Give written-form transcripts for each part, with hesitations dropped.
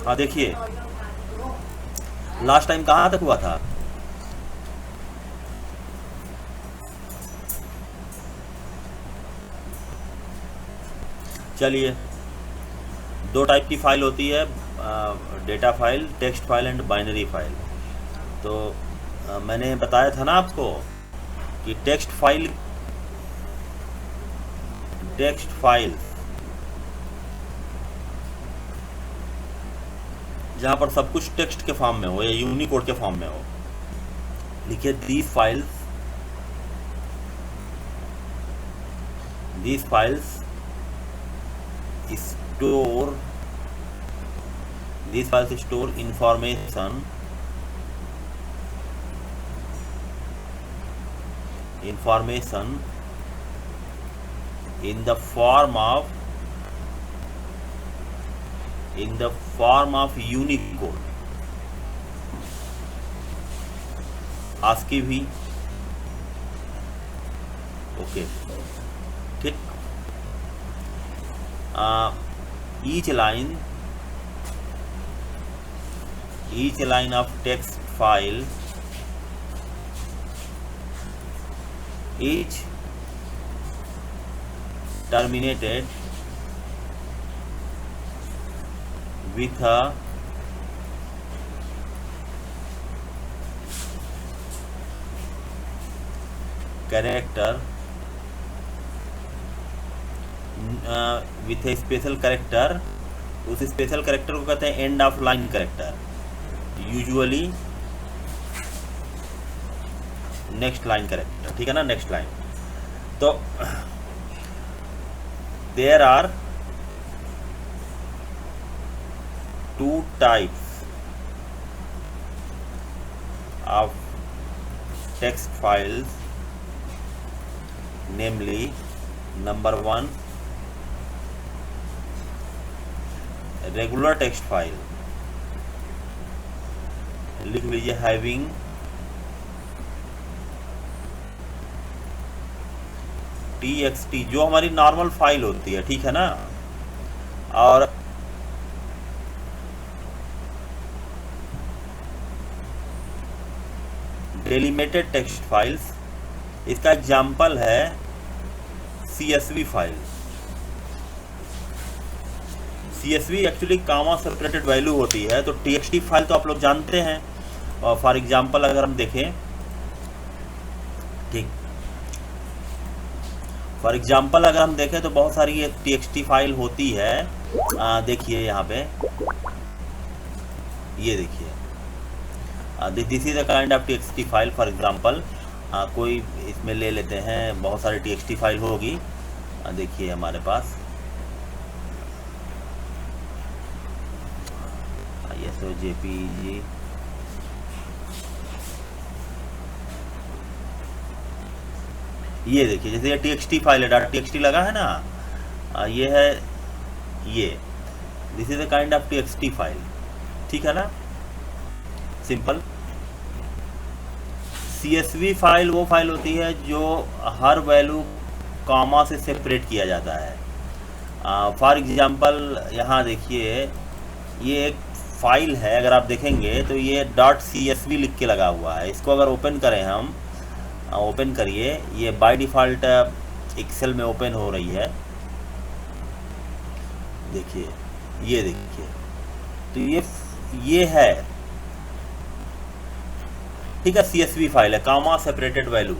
हाँ देखिए, last time कहाँ तक हुआ था? चलिए, दो टाइप की फाइल होती है, data file, text file and binary file. तो मैंने बताया था ना आपको कि टेक्स्ट फाइल जहाँ पर सब कुछ टेक्स्ट के फॉर्म में हो या यूनिकोड के फॉर्म में हो। लिखिए, these files store information in the form of Unicode, ASCII भी। ओके, ठीक। each line of text file is terminated with a character with a special character. उस स्पेशल कैरेक्टर को कहते हैं end of line character, usually next line character, ठीक है ना, next line. तो there are two types of text files, namely number 1 regular text file, लिख लीजिए हैविंग txt, जो हमारी नॉर्मल फाइल होती है, ठीक है ना। और डेलिमिटेड टेक्स्ट फाइल्स, इसका एग्जाम्पल है CSV फाइल। CSV एक्चुअली कामा सेपरेटेड वैल्यू होती है। तो TXT फाइल तो आप लोग जानते हैं। और फॉर एग्जांपल अगर हम देखें, ठीक, फॉर एग्जांपल अगर हम देखें तो बहुत सारी ये TXT फाइल होती है। देखिए यहाँ पे, ये देखिए, this is a kind of TXT file. For example कोई इसमें ले लेते हैं, बहुत सारी TXT फाइल होगी। देखिए हमारे पास ISO JPG, ये देखिए, जैसे ये TXT फाइल है, .txt लगा है ना, ये है, ये this is a kind of TXT file, ठीक है ना, सिंपल। CSV फाइल वो फाइल होती है जो हर वैल्यू कॉमा से सेपरेट किया जाता है। फॉर एग्जांपल यहाँ देखिए, ये एक फाइल है, अगर आप देखेंगे तो ये .csv लिख के लगा हुआ है। इसको अगर ओपन करें हम, ओपन करिए, ये बाय डिफ़ॉल्ट एक्सेल में ओपन हो रही है। देखिए, ये देखिए, तो ये है, ठीक है, CSV फाइल है, कामा सेपरेटेड वैल्यू,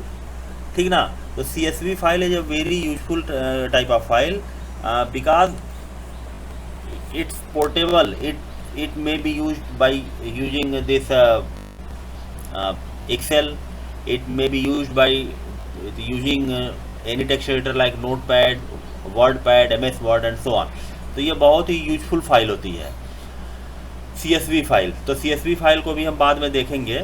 ठीक ना। तो CSV file is a very useful type of file because it's portable, it may be used by using this Excel. It may be used by using any text editor like Notepad, WordPad, MS Word and so on. तो ये बहुत ही useful file होती है CSV file. तो CSV file को भी हम बाद में देखेंगे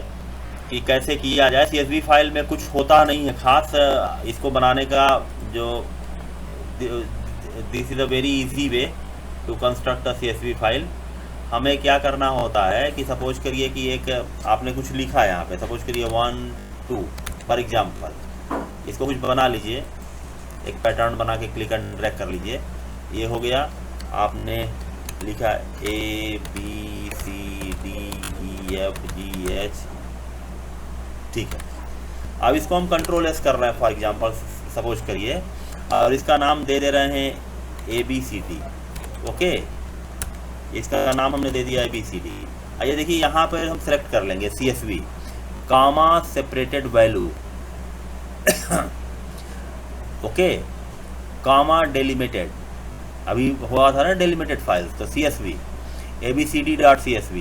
कि कैसे किया जाए। CSV फाइल में कुछ होता नहीं है खास, इसको बनाने का जो this is a very easy way to construct a CSV file. हमें क्या करना होता है कि सपोज करिए कि एक आपने कुछ लिखा है यहाँ पे, सपोज करिए 1 2 फॉर एग्जांपल, इसको कुछ बना लीजिए, एक पैटर्न बना के क्लिक एंड ड्रैग कर लीजिए, ये हो गया। आपने लिखा है ABCDEFGH, ठीक है। अब इसको हम कंट्रोल एस कर रहे हैं फॉर एग्जांपल, सपोज करिए, और इसका नाम दे रहे हैं ABCD, ओके, इसका नाम हमने दे दिया ABCD। आइए देखिए यहाँ पर हम सेलेक्ट कर लेंगे CSV, कामा सेपरेटेड वैल्यू, ओके, कामा डेलिमिटेड, अभी हुआ था ना डेलिमिटेड फाइल्स, तो CSV abcd.csv।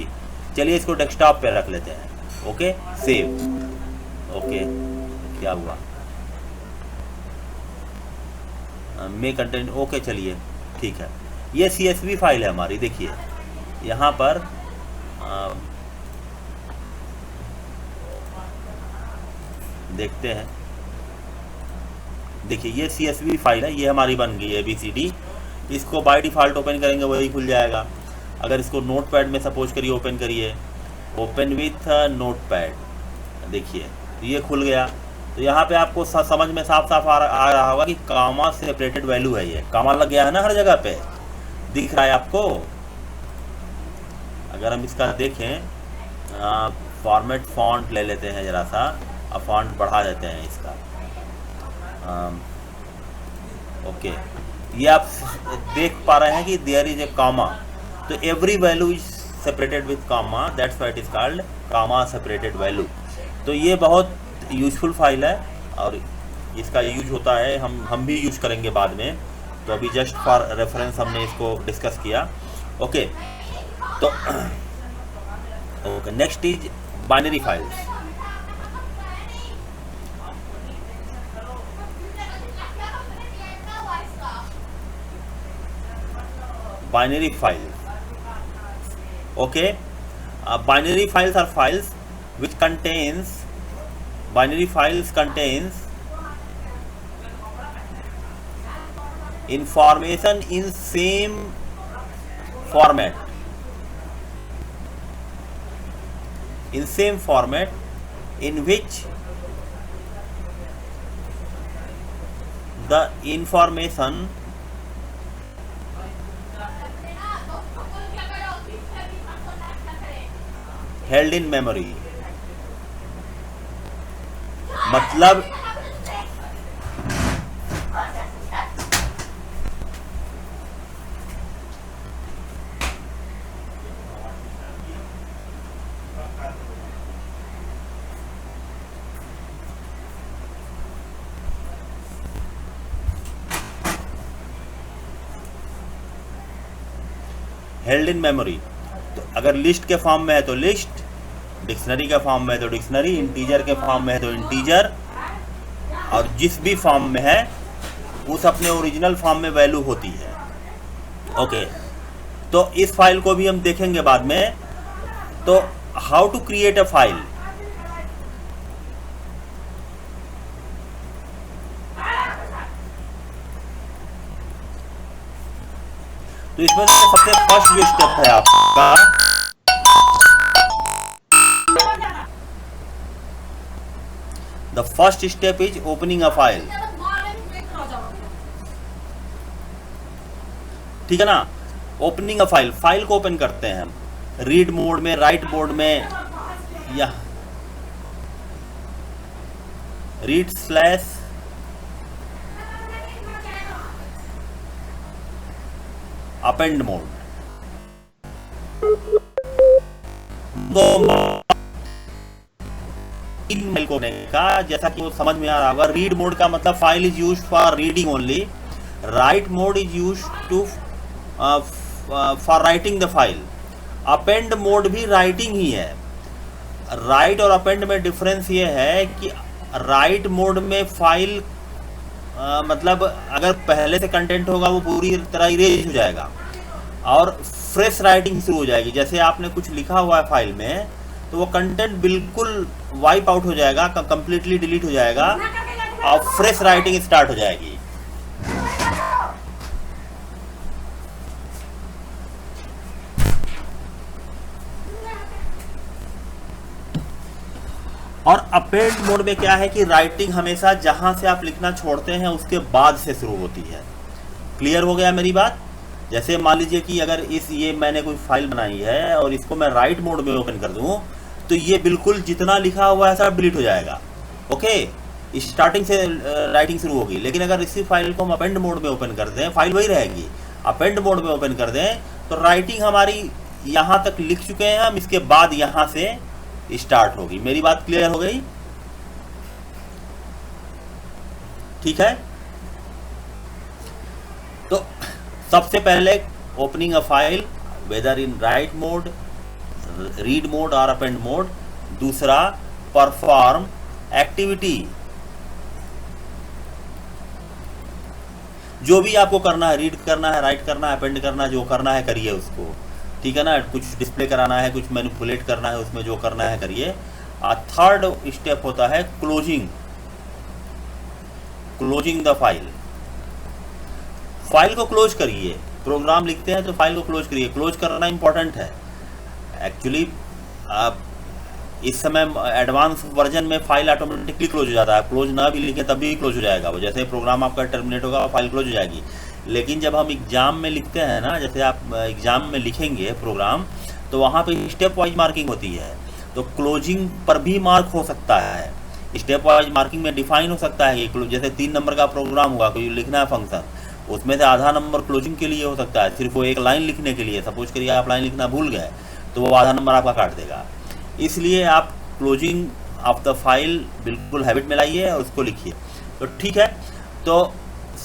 चलिए इसको डेस्कटॉप पे रख लेते हैं, ओके, सेव, ओके, क्या हुआ, मे कंटेंट, ओके, चलिए ठीक है। ये CSV फाइल है हमारी, देखिए यहाँ पर देखते हैं, देखिए ये CSV फाइल है, ये हमारी बन गई है ABCD। इसको बाय डिफ़ॉल्ट ओपन करेंगे वही खुल जाएगा। अगर इसको नोटपैड में सपोज करिए ओपन करिए, ओपन विथ नोटपैड, देखिए ये खुल गया। तो यहाँ पे आपको समझ में साफ साफ आ रहा होगा कि कामा सेपरेटेड वैल्यू है, ये कामा लग गया है ना, हर जगह पे दिख रहा है आपको। अगर हम इसका देखें, फॉर्मेट फॉन्ट ले लेते हैं ज़रा सा, अब फॉन्ट बढ़ा देते हैं इसका, ओके, ये आप देख पा रहे हैं कि देयर इज ए कामा, तो every value is separated with comma, that's why it is called comma separated value. तो ये बहुत यूजफुल फाइल है और इसका यूज होता है, हम भी यूज करेंगे बाद में, तो अभी जस्ट फॉर रेफरेंस हमने इसको डिस्कस किया, ओके। तो okay, next is binary files. Binary files, okay, binary files are files which contains, binary files contains information in same format, in which the information held in memory, मतलब held in memory. तो अगर list के form में है तो list, dictionary के form में है तो डिक्शनरी, इंटीजर के फॉर्म में है तो इंटीजर, और जिस भी फॉर्म में है उस अपने ओरिजिनल फॉर्म में वैल्यू होती है, ओके। तो इस फाइल को भी हम देखेंगे बाद में। तो how to create a file, तो इसमें सबसे फर्स्ट जो स्टेप है आपका, the first step is opening a file, ठीक है ना। ओपनिंग अ फाइल, फाइल को ओपन करते हैं हम रीड मोड में, राइट मोड में, या read slash append mode, email को का, जैसा कि वो समझ में आ रहा होगा। रीड मोड का मतलब file is used for reading only, write mode is used to for writing the file, append mode भी राइटिंग ही है। राइट और अपेंड में डिफरेंस ये है कि राइट मोड में फाइल मतलब अगर पहले से कंटेंट होगा वो पूरी तरह इरेज हो जाएगा और फ्रेश राइटिंग शुरू हो जाएगी। जैसे आपने कुछ लिखा हुआ है फाइल में तो वो कंटेंट बिल्कुल वाइप आउट हो जाएगा, कंप्लीटली डिलीट हो जाएगा और फ्रेश राइटिंग स्टार्ट हो जाएगी। और अपेंड मोड में क्या है कि राइटिंग हमेशा जहां से आप लिखना छोड़ते हैं उसके बाद से शुरू होती है। क्लियर हो गया मेरी बात? जैसे मान लीजिए कि अगर ये मैंने कोई फाइल बनाई है और इसको मैं राइट मोड में ओपन कर दूं, तो ये बिल्कुल जितना लिखा हुआ है सब डिलीट हो जाएगा। ओके, स्टार्टिंग से राइटिंग शुरू होगी। लेकिन अगर इसी फाइल को हम अपेंड मोड में ओपन कर दें, फाइल वही रहेगी, अपेंड मोड में ओपन कर दें, तो राइटिंग हमारी यहाँ तक लिख चुके हैं हम, इसके बाद यहाँ से स्टार्ट होगी। मेरी बात क्लियर हो गई? ठीक है। तो सबसे पहले opening a file whether in write mode, read mode और अपेंड मोड। दूसरा, परफॉर्म एक्टिविटी, जो भी आपको करना है, रीड करना है, राइट करना है, अपेंड करना है, जो करना है करिए उसको। ठीक है ना, कुछ डिस्प्ले कराना है, कुछ मैनिपुलेट करना है, उसमें जो करना है करिए। थर्ड स्टेप होता है closing, closing the file. File को क्लोज करिए। प्रोग्राम लिखते हैं तो फाइल को क्लोज करिए। क्लोज करना इंपॉर्टेंट है एक्चुअली। आप इस समय एडवांस वर्जन में फाइल ऑटोमेटिकली क्लोज हो जाता है, क्लोज ना भी लिखें तब भी क्लोज हो जाएगा वो। जैसे प्रोग्राम आपका टर्मिनेट होगा, फाइल क्लोज हो जाएगी। लेकिन जब हम एग्जाम में लिखते हैं ना, जैसे आप एग्जाम में लिखेंगे प्रोग्राम, तो वहाँ पे स्टेप वाइज मार्किंग होती है, तो क्लोजिंग पर भी मार्क हो सकता है। स्टेप वाइज मार्किंग में डिफाइन हो सकता है कि जैसे 3 नंबर का प्रोग्राम होगा, कोई लिखना है फंक्शन, उसमें से आधा नंबर क्लोजिंग के लिए हो सकता है, सिर्फ वो एक लाइन लिखने के लिए। सपोज करिए आप लाइन लिखना भूल गए, तो वो आधा नंबर आपका काट देगा। इसलिए आप क्लोजिंग ऑफ द फाइल बिल्कुल हैबिट में लाइए और उसको लिखिए। तो ठीक है, तो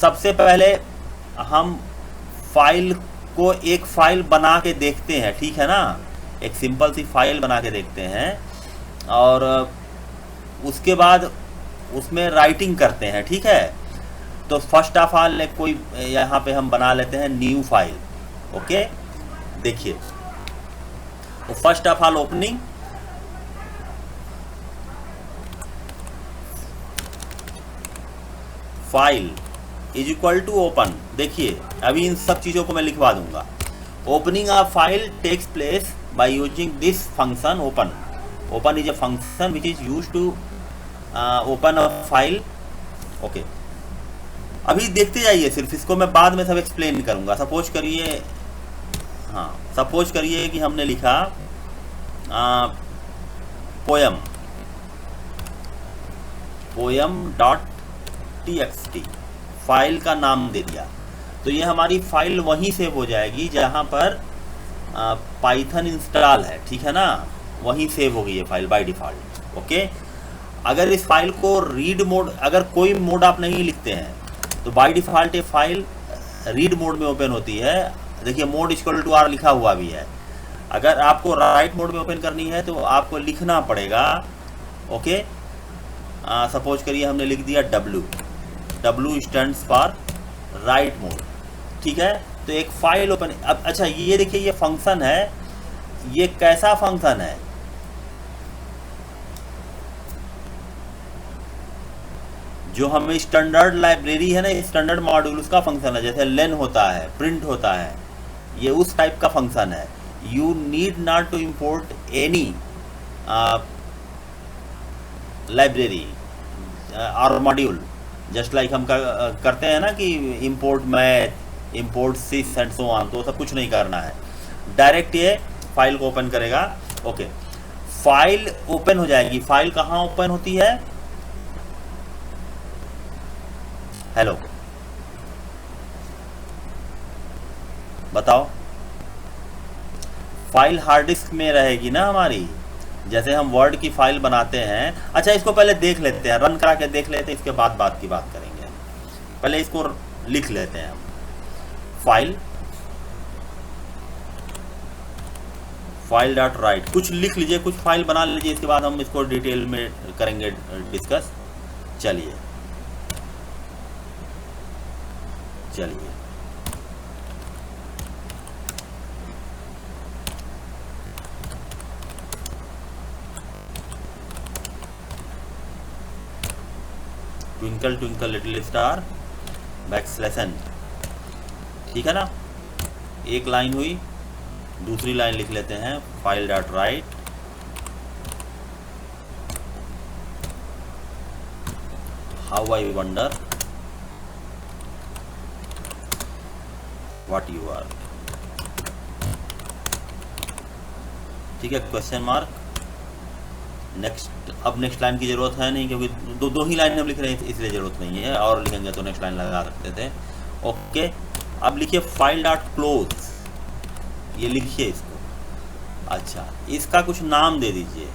सबसे पहले हम फाइल को एक फाइल बना के देखते हैं। ठीक है ना, एक सिंपल सी फाइल बना के देखते हैं और उसके बाद उसमें राइटिंग करते हैं। ठीक है, तो फर्स्ट ऑफ ऑल कोई यहाँ पे हम बना लेते हैं न्यू फाइल। ओके, देखिए, तो first of all opening file is equal to open. देखिए, अभी इन सब चीज़ों को मैं लिखवा दूंगा। Opening of file takes place by using this function open. Open is a function which is use to open a file. Okay, अभी देखते जाइए, सिर्फ इसको मैं बाद में सब एक्सप्लेन करूंगा। सपोज करिए, हाँ, सपोज करिए कि हमने लिखा पोयम, poem.txt, फाइल का नाम दे दिया, तो ये हमारी फाइल वहीं सेव हो जाएगी जहाँ पर पाइथन इंस्टॉल है। ठीक है ना, वहीं सेव होगी ये फाइल बाय डिफ़ॉल्ट। ओके, अगर इस फाइल को रीड मोड, अगर कोई मोड आप नहीं लिखते हैं, तो बाय डिफ़ॉल्ट ये फाइल रीड मोड में ओपन होती है। देखिए, मोड इक्वल टू R लिखा हुआ भी है। अगर आपको राइट मोड में ओपन करनी है तो आपको लिखना पड़ेगा। ओके, सपोज करिए हमने लिख दिया W stands for right mode. ठीक है, तो एक फाइल ओपन। अब अच्छा, ये देखिए, ये फंक्शन है, ये कैसा फंक्शन है? जो हमें स्टैंडर्ड लाइब्रेरी है ना, स्टैंडर्ड मॉड्यूल, उसका फंक्शन है। जैसे लेन होता है, प्रिंट होता है, ये उस टाइप का फंक्शन है। You need not to import any library और मॉड्यूल, जस्ट लाइक हम करते हैं ना कि import math, import sys and so on, तो सब कुछ नहीं करना है। डायरेक्ट ये फाइल को ओपन करेगा। ओके, फाइल ओपन हो जाएगी। फाइल कहाँ ओपन होती है? हेलो, बताओ। फाइल हार्ड डिस्क में रहेगी ना हमारी, जैसे हम वर्ड की फाइल बनाते हैं। अच्छा, इसको पहले देख लेते हैं, रन करा के देख लेते हैं, इसके बाद बात की बात करेंगे। पहले इसको लिख लेते हैं हम। फाइल डॉट राइट, कुछ लिख लीजिए, कुछ फाइल बना लीजिए, इसके बाद हम इसको डिटेल में करेंगे डिस्कस। चलिए twinkle twinkle little star backslash n। ठीक है ना, एक लाइन हुई। दूसरी लाइन लिख लेते हैं, file dot write how I wonder what you are, ठीक है, क्वेश्चन मार्क। नेक्स्ट, अब नेक्स्ट लाइन की जरूरत है नहीं क्योंकि दो ही लाइन हम लिख रहे हैं इसलिए जरूरत नहीं है, और लिखेंगे तो नेक्स्ट लाइन लगा सकते थे। ओके, अब लिखिए फाइल डॉट क्लोज, ये लिखिए इसको। अच्छा, इसका कुछ नाम दे दीजिए,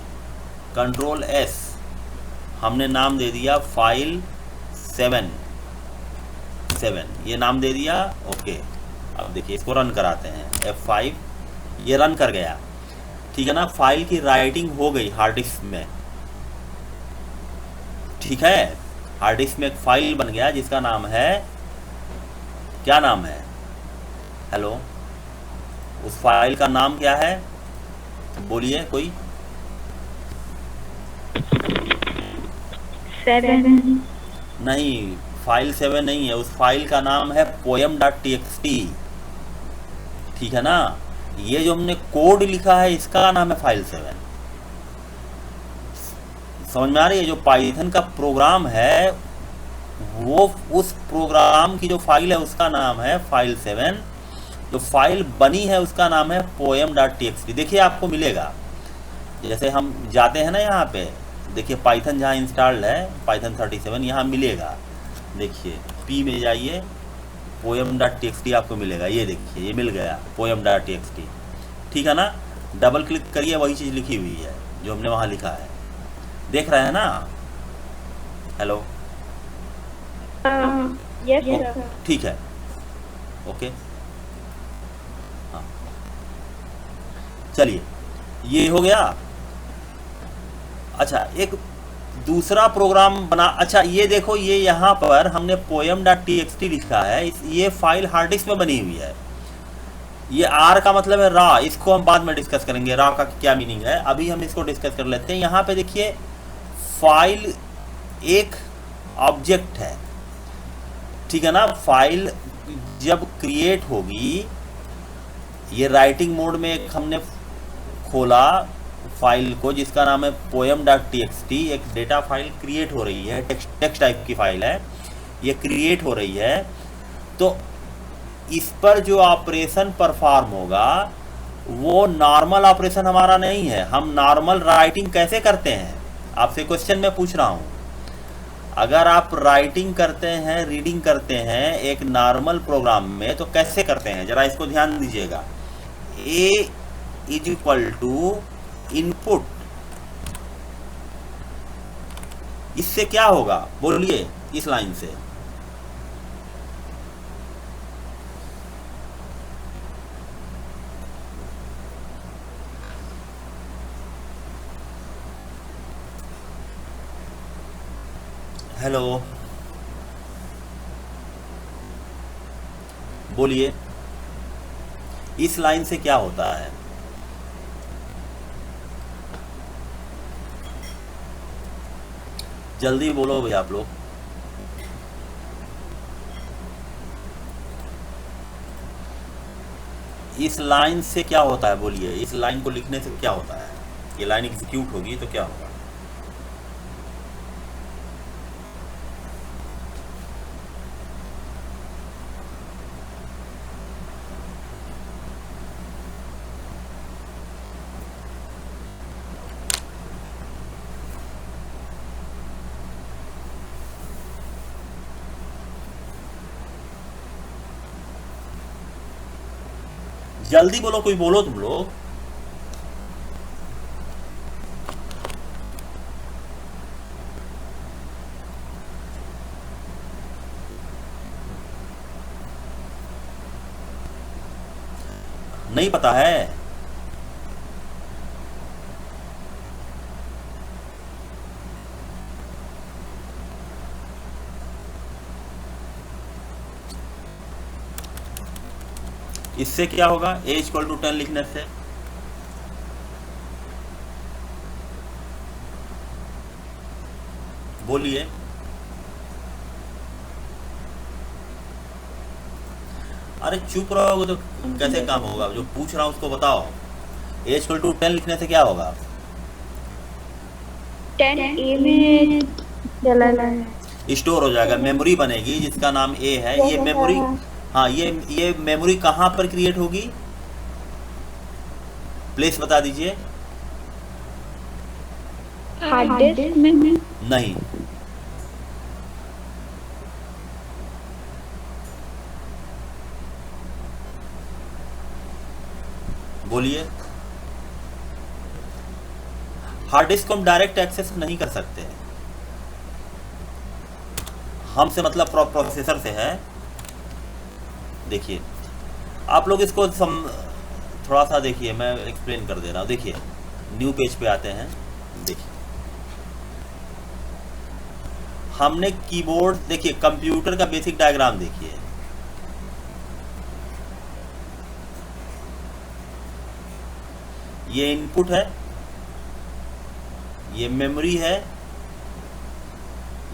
कंट्रोल एस, हमने नाम दे दिया फाइल 7, ये नाम दे दिया। ओके, अब देखिए इसको रन कराते हैं, F5, ये रन कर गया, ठीक है ना। फाइल की राइटिंग हो गई हार्ड डिस्क में, ठीक है। हार्ड डिस्क में एक फाइल बन गया जिसका नाम है, क्या नाम है, हेलो, उस फाइल का नाम क्या है, बोलिए कोई। 7 नहीं, फाइल 7 नहीं है, उस फाइल का नाम है poem.txt, ठीक है ना। ये जो हमने कोड लिखा है इसका नाम है फाइल 7, समझ में आ रही है। जो पाइथन का प्रोग्राम है वो, उस प्रोग्राम की जो फाइल है उसका नाम है फाइल 7, जो फाइल बनी है उसका नाम है poem.txt। देखिए आपको मिलेगा, जैसे हम जाते हैं ना यहाँ पे, देखिए पाइथन जहाँ इंस्टॉल्ड है, पाइथन 37 यहाँ मिलेगा। देखिए पी में जाइए, poem.txt आपको मिलेगा, ये देखिए ये मिल गया poem.txt, ठीक है ना। डबल क्लिक करिए, वही चीज़ लिखी हुई है जो हमने वहाँ लिखा है, देख रहे हैं ना। हेलो, यस सर, ठीक है, ओके, हाँ, चलिए ये हो गया। अच्छा, एक दूसरा प्रोग्राम बना, अच्छा ये देखो, ये यहाँ पर हमने poem.txt लिखा है, ये फाइल हार्ड डिस्क में बनी हुई है। ये आर का मतलब है रा, इसको हम बाद में डिस्कस करेंगे, रा का क्या मीनिंग है, अभी हम इसको डिस्कस कर लेते हैं। यहाँ पे देखिए फाइल एक ऑब्जेक्ट है, ठीक है ना। फाइल जब क्रिएट होगी, ये राइटिंग मोड में एक हमने खोला फाइल को जिसका नाम है poem.txt, एक डेटा फाइल क्रिएट हो रही है, टेक्स्ट टाइप की फाइल है, ये क्रिएट हो रही है। तो इस पर जो ऑपरेशन परफॉर्म होगा वो नॉर्मल ऑपरेशन हमारा नहीं है। हम नॉर्मल राइटिंग कैसे करते हैं, आपसे क्वेश्चन मैं पूछ रहा हूँ। अगर आप राइटिंग करते हैं, रीडिंग करते हैं एक नॉर्मल प्रोग्राम में, तो कैसे करते हैं, जरा इसको ध्यान दीजिएगा। A is equal to input, इससे क्या होगा बोलिए, इस लाइन से। हेलो, बोलिए, इस लाइन से क्या होता है। जल्दी बोलो भाई आप लोग। इस लाइन से क्या होता है बोलिए, इस लाइन को लिखने से क्या होता है, ये लाइन एग्जीक्यूट होगी तो क्या होगा। जल्दी बोलो, कोई बोलो तुम लोग। नहीं पता है, इससे क्या होगा, a इक्वल टू 10 लिखने से। बोलिए, अरे चुप रहोगे तो कैसे काम होगा, जो पूछ रहा हूं उसको बताओ। a इक्वल टू 10 लिखने से क्या होगा, 10 ए में चला है, स्टोर हो जाएगा, मेमोरी बनेगी जिसका नाम a है। ये मेमोरी हाँ, ये मेमोरी कहाँ पर क्रिएट होगी, प्लेस बता दीजिए। हार्ड डिस्क में। नहीं, बोलिए। हार्ड डिस्क को हम डायरेक्ट एक्सेस नहीं कर सकते, हमसे मतलब प्रोसेसर से है। देखिए, आप लोग इसको थोड़ा सा देखिए, मैं एक्सप्लेन कर दे रहा हूँ। देखिए, न्यू पेज पे आते हैं। देखिए, हमने कीबोर्ड, देखिए कंप्यूटर का बेसिक डायग्राम देखिए। ये इनपुट है, ये मेमोरी है,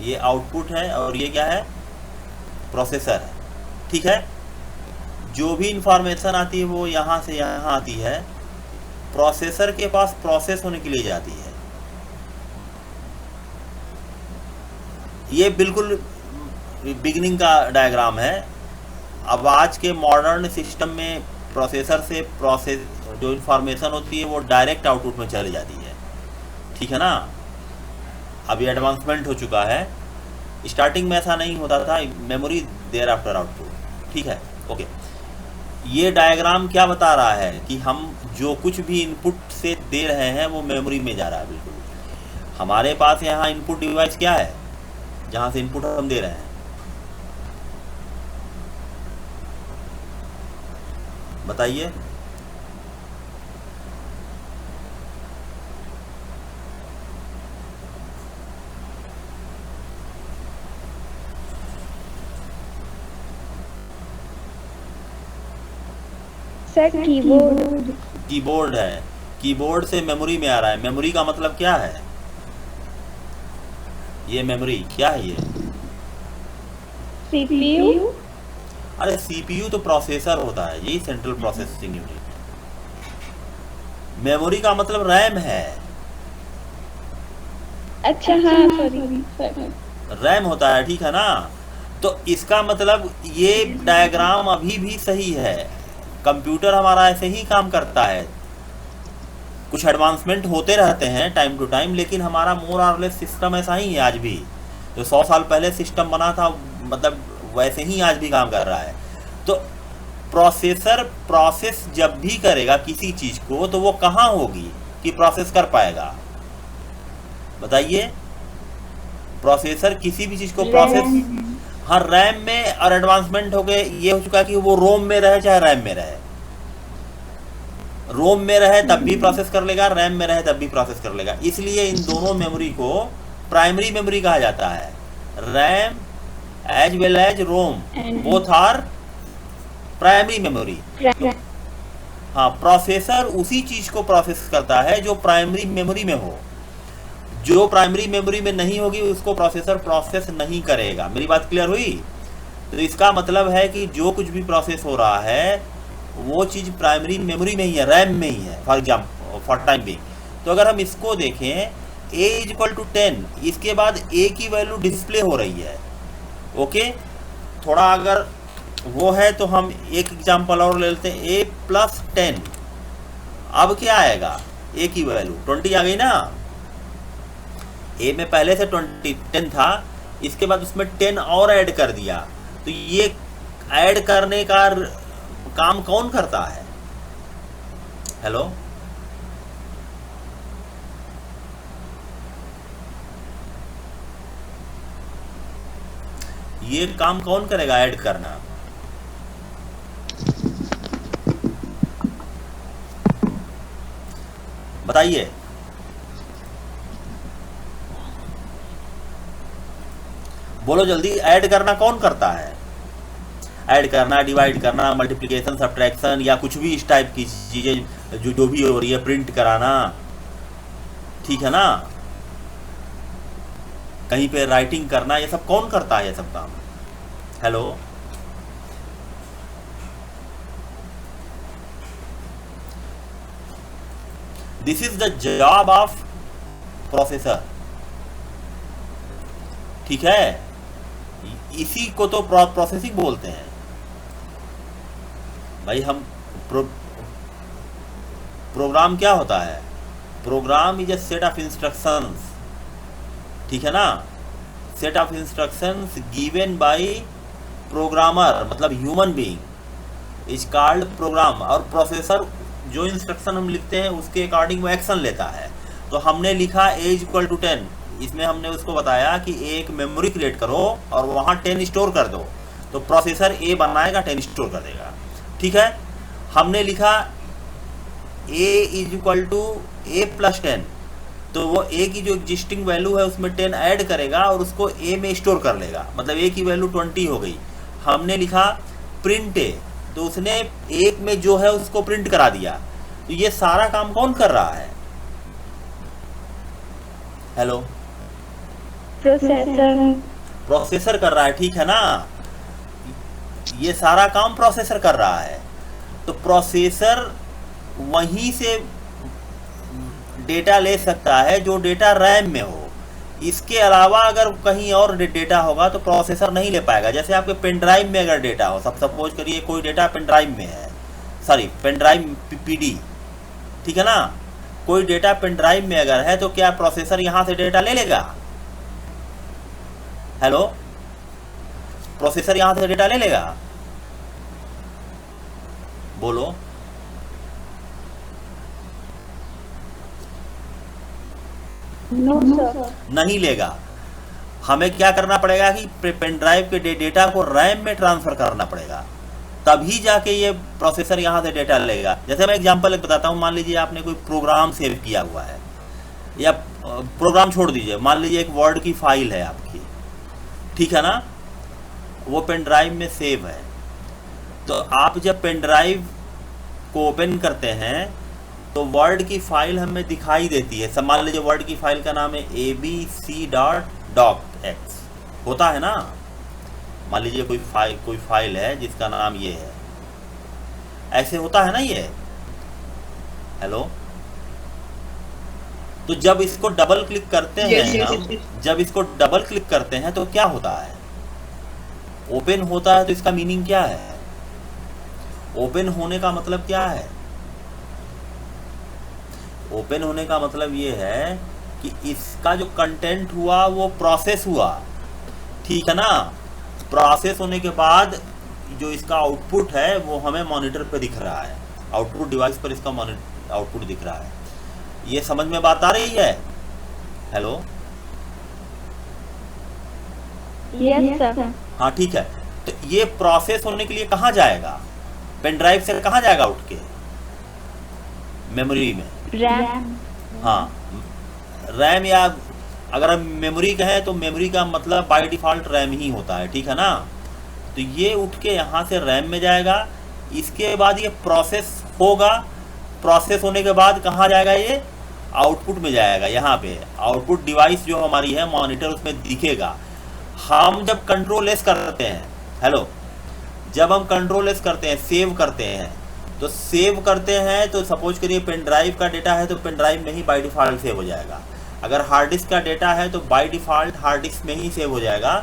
ये आउटपुट है, और ये क्या है, प्रोसेसर है। ठीक है, जो भी इंफॉर्मेशन आती है वो यहाँ से यहाँ आती है, प्रोसेसर के पास प्रोसेस होने के लिए जाती है। ये बिल्कुल बिगिनिंग का डायग्राम है। अब आज के मॉडर्न सिस्टम में प्रोसेसर से प्रोसेस जो इंफॉर्मेशन होती है वो डायरेक्ट आउटपुट में चली जाती है। ठीक है ना, अभी एडवांसमेंट हो चुका है। स्टार्टिंग में ऐसा नहीं होता था, मेमोरी देयर आफ्टर आउटपुट। ठीक है, ओके। ये डायग्राम क्या बता रहा है कि हम जो कुछ भी इनपुट से दे रहे हैं वो मेमोरी में जा रहा है। बिल्कुल, हमारे पास यहाँ इनपुट डिवाइस क्या है, जहाँ से इनपुट हम दे रहे हैं, बताइए। Sir keyboard. कीबोर्ड है, कीबोर्ड से मेमोरी में आ रहा है। मेमोरी का मतलब क्या है, ये मेमोरी क्या है, ये सीपीयू। अरे सीपीयू तो प्रोसेसर होता है, यही सेंट्रल प्रोसेसिंग यूनिट। मेमोरी का मतलब रैम है। अच्छा हाँ, सॉरी। रैम होता है, ठीक है ना। तो इसका मतलब ये डायग्राम अभी भी सही है। कंप्यूटर हमारा ऐसे ही काम करता है। कुछ एडवांसमेंट होते रहते हैं टाइम टू टाइम, लेकिन हमारा मोर और लेस सिस्टम ऐसा ही है आज भी। जो 100 साल पहले सिस्टम बना था, मतलब वैसे ही आज भी काम कर रहा है। तो प्रोसेसर प्रोसेस जब भी करेगा किसी चीज़ को, तो वो कहाँ होगी कि प्रोसेस कर पाएगा, बताइए। प्रोसेसर किसी भी चीज़ को प्रोसेस, हाँ, रैम में। और एडवांसमेंट हो गए, ये हो चुका है कि वो रोम में रहे चाहे रैम में रहे। रोम में रहे तब भी प्रोसेस कर लेगा, रैम में रहे तब भी प्रोसेस कर लेगा। इसलिए इन दोनों मेमोरी को प्राइमरी मेमोरी कहा जाता है। RAM as well as ROM, both are primary memory. हाँ, प्रोसेसर उसी चीज को प्रोसेस करता है जो प्राइमरी मेमोरी में हो। जो प्राइमरी मेमोरी में नहीं होगी उसको प्रोसेसर प्रोसेस नहीं करेगा। मेरी बात क्लियर हुई? तो इसका मतलब है कि जो कुछ भी प्रोसेस हो रहा है वो चीज़ प्राइमरी मेमोरी में ही है, रैम में ही है, for example, for time being. तो अगर हम इसको देखें, a = 10, इसके बाद a की वैल्यू डिस्प्ले हो रही है। ओके, थोड़ा अगर वो है तो हम एक एग्जाम्पल और ले लेते हैं, a + 10। अब क्या आएगा, a की वैल्यू 20 आ गई ना। a में पहले से 10 था, इसके बाद उसमें 10 और ऐड कर दिया। तो ये ऐड करने का काम कौन करता है? हेलो, ये काम कौन करेगा, ऐड करना? बताइए। बोलो जल्दी, ऐड करना कौन करता है? ऐड करना, डिवाइड करना, मल्टीप्लिकेशन, सब्ट्रैक्शन, या कुछ भी इस टाइप की चीज़ें जो भी हो रही है, प्रिंट कराना, ठीक है ना, कहीं पे राइटिंग करना, ये सब कौन करता है, ये सब काम? Hello, this is the job of processor. ठीक है, इसी को तो प्रोसेसिंग बोलते हैं। भाई हम प्रोग्राम क्या होता है? Program is a set of instructions, ठीक है ना? Set of instructions given by programmer, मतलब human being is called program. और प्रोसेसर जो इंस्ट्रक्शन हम लिखते हैं उसके अकॉर्डिंग वो एक्शन लेता है। तो हमने लिखा a इक्वल टू 10, इसमें हमने उसको बताया कि एक मेमोरी क्रिएट करो और वहाँ 10 स्टोर कर दो, तो प्रोसेसर a बनाएगा, 10 स्टोर कर देगा, ठीक है। हमने लिखा a is equal to a plus 10, तो वो a की जो एग्जिस्टिंग वैल्यू है उसमें 10 ऐड करेगा और उसको a में स्टोर कर लेगा, मतलब a की वैल्यू 20 हो गई। हमने लिखा प्रिंट a, तो उसने 1 में जो है उसको प्रिंट करा दिया। तो ये सारा काम कौन कर रहा है? हेलो, प्रोसेसर कर रहा है, ठीक है ना? ये सारा काम प्रोसेसर कर रहा है। तो प्रोसेसर वहीं से डेटा ले सकता है जो डेटा रैम में हो। इसके अलावा अगर कहीं और डेटा होगा तो प्रोसेसर नहीं ले पाएगा। जैसे आपके पेन ड्राइव में अगर डेटा हो, सब सपोज करिए कोई डेटा पेन ड्राइव में है, सॉरी पेन ड्राइव पीडी, ठीक है ना? कोई डेटा पेन ड्राइव में अगर है तो क्या प्रोसेसर यहां से डेटा ले लेगा? हेलो, प्रोसेसर यहां से डेटा ले लेगा? बोलो। नो सर, नहीं लेगा। हमें क्या करना पड़ेगा कि पेन ड्राइव के डेटा को रैम में ट्रांसफर करना पड़ेगा, तभी जाके ये प्रोसेसर यहाँ से डेटा लेगा। जैसे मैं एग्जांपल एक बताता हूँ, मान लीजिए आपने कोई प्रोग्राम सेव किया हुआ है, या प्रोग्राम छोड़ दीजिए, मान लीजिए एक वर्ड की फाइल है आपकी, ठीक है ना? वो पेन ड्राइव में सेव है। तो आप जब पेन ड्राइव को ओपन करते हैं तो वर्ड की फाइल हमें दिखाई देती है। सब मान लीजिए वर्ड की फाइल का नाम है abc.docx, होता है ना? मान लीजिए कोई फाइल है जिसका नाम ये है, ऐसे होता है ना ये। हेलो, तो जब इसको डबल क्लिक करते हैं हम, जब इसको डबल क्लिक करते हैं तो क्या होता है? ओपन होता है। तो इसका मीनिंग क्या है? ओपन होने का मतलब क्या है? ओपन होने का मतलब ये है कि इसका जो कंटेंट हुआ वो प्रोसेस हुआ, ठीक है ना? प्रोसेस होने के बाद जो इसका आउटपुट है वो हमें मॉनिटर पे दिख रहा है, आउटपुट डिवाइस पर इसका आउटपुट दिख रहा है। ये समझ में बात आ रही है? Hello, yes sir. हाँ ठीक है। तो ये प्रोसेस होने के लिए कहाँ जाएगा? पेन ड्राइव से कहाँ जाएगा? उठ के मेमोरी में, रैम। हाँ, रैम, या अगर हम मेमोरी कहें तो मेमोरी का मतलब बाय डिफ़ॉल्ट रैम ही होता है, ठीक है ना? तो ये उठ के यहाँ से रैम में जाएगा। इसके बाद ये प्रोसेस होगा, प्रोसेस होने के बाद कहाँ जाएगा? ये आउटपुट में जाएगा। यहाँ पे आउटपुट डिवाइस जो हमारी है मॉनिटर, उसमें दिखेगा। हम जब कंट्रोल एस करते हैं, हेलो, जब हम कंट्रोल एस करते हैं, सेव करते हैं, तो सेव करते हैं तो सपोज करिए पेन ड्राइव का डेटा है तो पेन ड्राइव में ही बाय डिफ़ॉल्ट सेव हो जाएगा। अगर हार्ड डिस्क का डेटा है तो बाय डिफ़ॉल्ट हार्ड डिस्क में ही सेव हो जाएगा।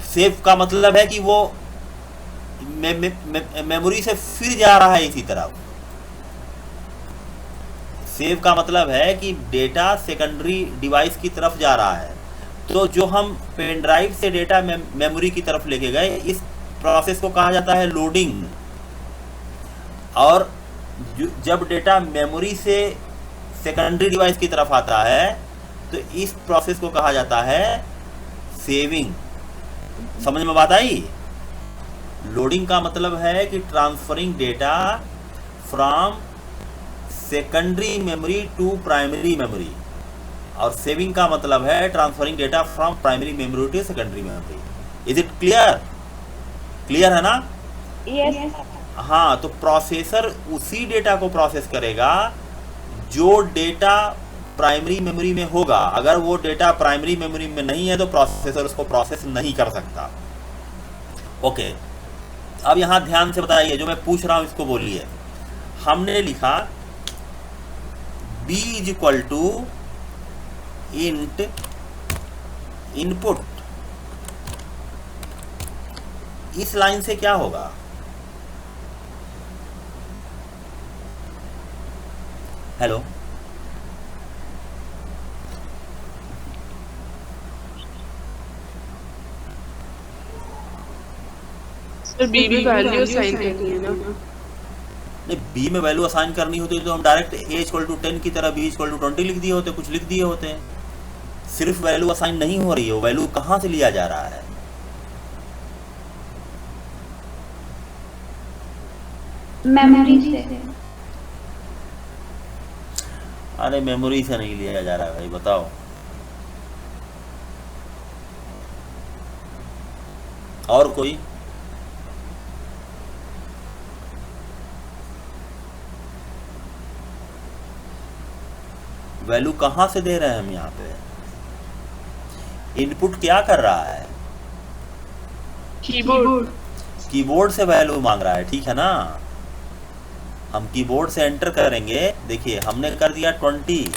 सेव का मतलब है कि वो मेमोरी से फिर जा रहा है इसी तरफ। सेव का मतलब है कि डेटा सेकेंडरी डिवाइस की तरफ जा रहा है। तो जो हम पेन ड्राइव से डेटा मेमोरी की तरफ लेके गए, इस प्रोसेस को कहा जाता है लोडिंग। और जब डेटा मेमोरी से सेकेंडरी डिवाइस की तरफ आता है तो इस प्रोसेस को कहा जाता है सेविंग। समझ में बात आई? लोडिंग का मतलब है कि transferring data from secondary memory to primary memory, और सेविंग का मतलब है transferring data from primary memory to secondary memory. Is it clear? Clear है ना? यस। हाँ, तो प्रोसेसर उसी डेटा को प्रोसेस करेगा जो डेटा प्राइमरी मेमोरी में होगा। अगर वो डेटा प्राइमरी मेमोरी में नहीं है तो प्रोसेसर उसको प्रोसेस नहीं कर सकता। ओके, अब यहाँ ध्यान से बताइए, जो मैं पूछ रहा हूँ इसको बोलिए। हमने लिखा b is equal to int input. इस लाइन से क्या होगा? हेलो, सर बी में वैल्यू असाइन करनी है ना। नहीं, बी में वैल्यू असाइन करनी होती तो हम डायरेक्ट ए इक्वल टू 10 की तरह बी इक्वल टू 20 लिख दिए होते, कुछ लिख दिए होते। सिर्फ वैल्यू असाइन नहीं हो रही है, वैल्यू कहाँ से लिया जा रहा है? मेमोरी से। अरे मेमोरी से नहीं लिया जा रहा है भाई, बताओ। और कोई? वैल्यू कहाँ से दे रहे हैं हम यहाँ पे? इनपुट क्या कर रहा है? कीबोर्ड। कीबोर्ड से वैल्यू मांग रहा है, ठीक है ना। हम कीबोर्ड से एंटर करेंगे। देखिए हमने कर दिया 20।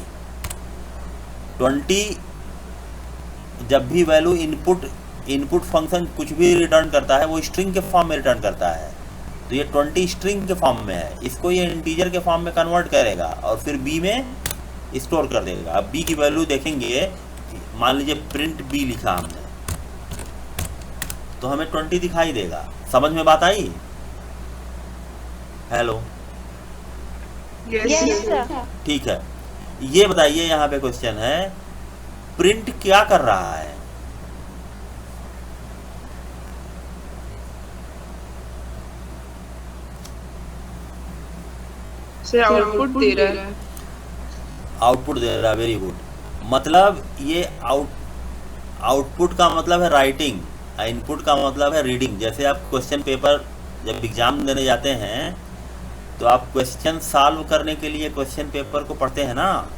जब भी वैल्यू इनपुट फंक्शन कुछ भी रिटर्न करता है वो स्ट्रिंग के फॉर्म में रिटर्न करता है। तो ये 20 स्ट्रिंग के फॉर्म में है, इसको ये इंटीजर के फॉर्म में कन्वर्ट करेगा और फिर बी में स्टोर कर देगा। अब बी की वैल्यू देखेंगे, मान लीजिए प्रिंट बी लिखा हमने, तो हमें 20 दिखाई देगा। समझ में बात आई? Hello, yes sir. ठीक है। ये बताइए, यहाँ पे क्वेश्चन है, प्रिंट क्या कर रहा है? सर आउटपुट दे रहा है। आउटपुट दे रहा है, वेरी गुड। मतलब ये आउटपुट का मतलब है राइटिंग, इनपुट का मतलब है रीडिंग। जैसे आप क्वेश्चन पेपर जब एग्जाम देने जाते हैं तो आप क्वेश्चन सॉल्व करने के लिए क्वेश्चन पेपर को पढ़ते हैं ना,